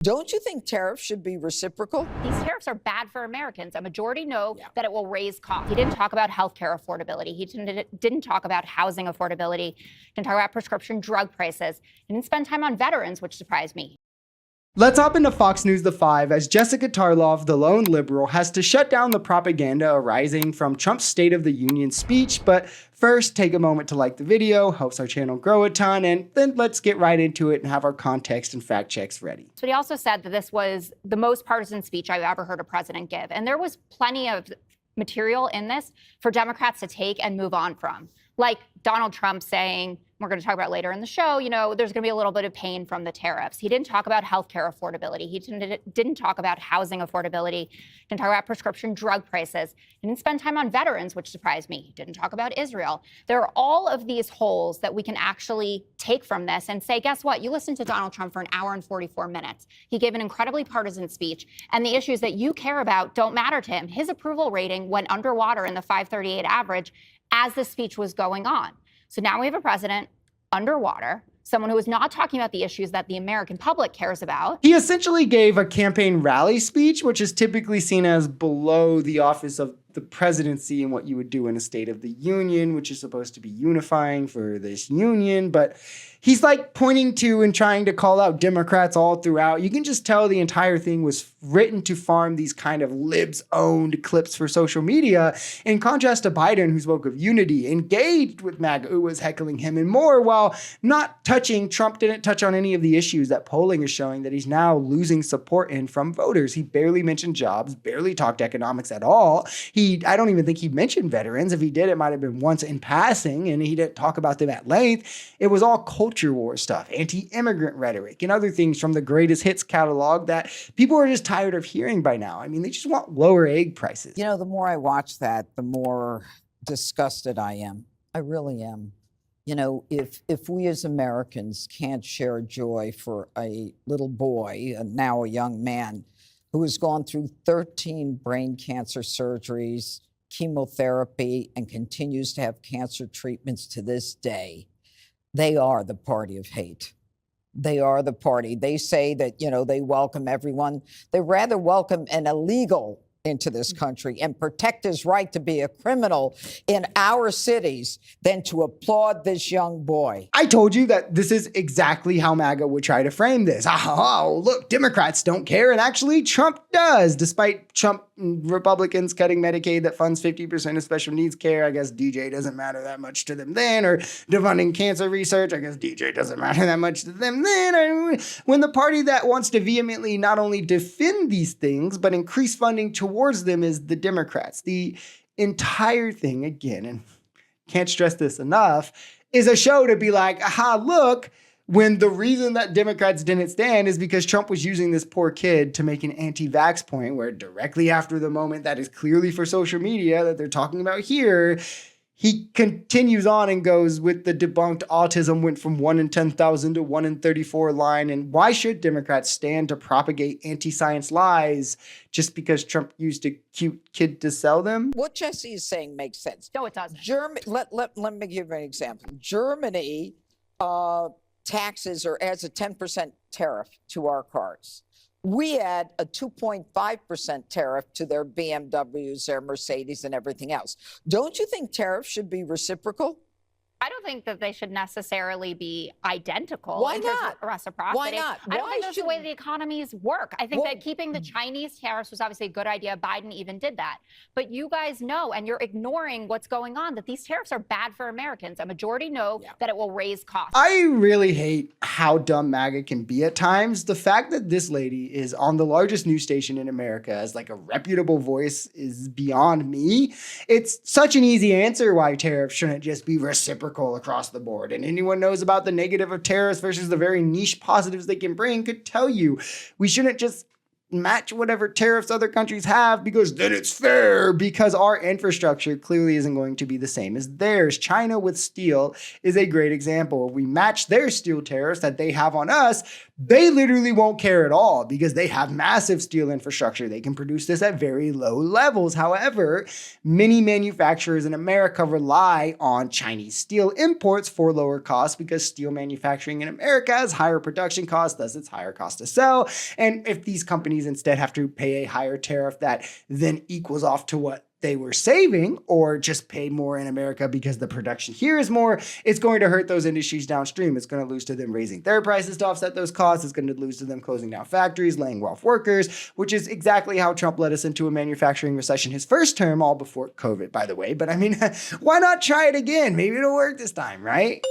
Don't you think tariffs should be reciprocal? These tariffs are bad for Americans. A majority know that it will raise costs. He didn't talk about healthcare affordability. He didn't talk about housing affordability. He didn't talk about prescription drug prices. He didn't spend time on veterans, which surprised me. Let's hop into Fox News The Five as Jessica Tarlov, the lone liberal, has to shut down the propaganda arising from Trump's State of the Union speech. But first, take a moment to like the video, helps our channel grow a ton, and then let's get right into it and have our context and fact checks ready. So he also said that this was the most partisan speech I've ever heard a president give. And there was plenty of material in this for Democrats to take and move on from. Like Donald Trump saying, we're going to talk about later in the show, there's going to be a little bit of pain from the tariffs. He didn't talk about healthcare affordability. He didn't talk about housing affordability. He didn't talk about prescription drug prices. He didn't spend time on veterans, which surprised me. He didn't talk about Israel. There are all of these holes that we can actually take from this and say, guess what? You listened to Donald Trump for an hour and 44 minutes. He gave an incredibly partisan speech, and the issues that you care about don't matter to him. His approval rating went underwater in the 538 average as the speech was going on. So now we have a president underwater, someone who is not talking about the issues that the American public cares about. He essentially gave a campaign rally speech, which is typically seen as below the office of the presidency and what you would do in a State of the Union, which is supposed to be unifying for this union. But he's like pointing to and trying to call out Democrats all throughout. You can just tell the entire thing was written to farm these kind of libs-owned clips for social media, in contrast to Biden, who spoke of unity, engaged with MAGA, who was heckling him and more, while not touching, Trump didn't touch on any of the issues that polling is showing that he's now losing support in from voters. He barely mentioned jobs, barely talked economics at all. I don't even think he mentioned veterans. If he did, it might have been once in passing, and he didn't talk about them at length. It was all culture war stuff, anti-immigrant rhetoric, and other things from the greatest hits catalog that people are just tired of hearing by now. I mean, they just want lower egg prices. The more I watch that, the more disgusted I am. I really am. If we as Americans can't share joy for a little boy, now a young man, who has gone through 13 brain cancer surgeries, chemotherapy, and continues to have cancer treatments to this day, they are the party of hate. They are the party. They say that, they welcome everyone. They rather welcome an illegal into this country and protect his right to be a criminal in our cities than to applaud this young boy. I told you that this is exactly how MAGA would try to frame this. Oh, look, Democrats don't care, and actually Trump does. Despite Trump Republicans cutting Medicaid that funds 50% of special needs care, I guess DJ doesn't matter that much to them then, or defunding cancer research, I guess DJ doesn't matter that much to them then. When the party that wants to vehemently not only defend these things, but increase funding towards them is the Democrats. The entire thing, again, and can't stress this enough, is a show to be like, aha, look, when the reason that Democrats didn't stand is because Trump was using this poor kid to make an anti-vax point, where directly after the moment that is clearly for social media that they're talking about here, he continues on and goes with the debunked autism went from 1 in 10,000 to 1 in 34 line. And why should Democrats stand to propagate anti-science lies just because Trump used a cute kid to sell them? What Jesse is saying makes sense. No, it doesn't. Let me give you an example. Germany taxes or adds a 10% tariff to our cars. We add a 2.5% tariff to their BMWs, their Mercedes, and everything else. Don't you think tariffs should be reciprocal? I don't think that they should necessarily be identical. Why in terms not? of reciprocity. Why not? I don't Why think that's the way shouldn't- the economies work. I think that keeping the Chinese tariffs was obviously a good idea. Biden even did that. But you guys know, and you're ignoring what's going on, that these tariffs are bad for Americans. A majority know that it will raise costs. I really hate how dumb MAGA can be at times. The fact that this lady is on the largest news station in America as like a reputable voice is beyond me. It's such an easy answer why tariffs shouldn't just be reciprocal across the board. And anyone knows about the negative of tariffs versus the very niche positives they can bring could tell you we shouldn't just match whatever tariffs other countries have because then it's fair, because our infrastructure clearly isn't going to be the same as theirs. China with steel is a great example. If we match their steel tariffs that they have on us, they literally won't care at all because they have massive steel infrastructure. They can produce this at very low levels. However, many manufacturers in America rely on Chinese steel imports for lower costs because steel manufacturing in America has higher production costs, thus it's higher cost to sell. And if these companies instead have to pay a higher tariff that then equals off to what they were saving, or just pay more in America because the production here is more, it's going to hurt those industries downstream. It's going to lose to them raising their prices to offset those costs. It's going to lose to them closing down factories, laying off workers, which is exactly how Trump led us into a manufacturing recession his first term, all before COVID, by the way. But I mean, why not try it again? Maybe it'll work this time, right?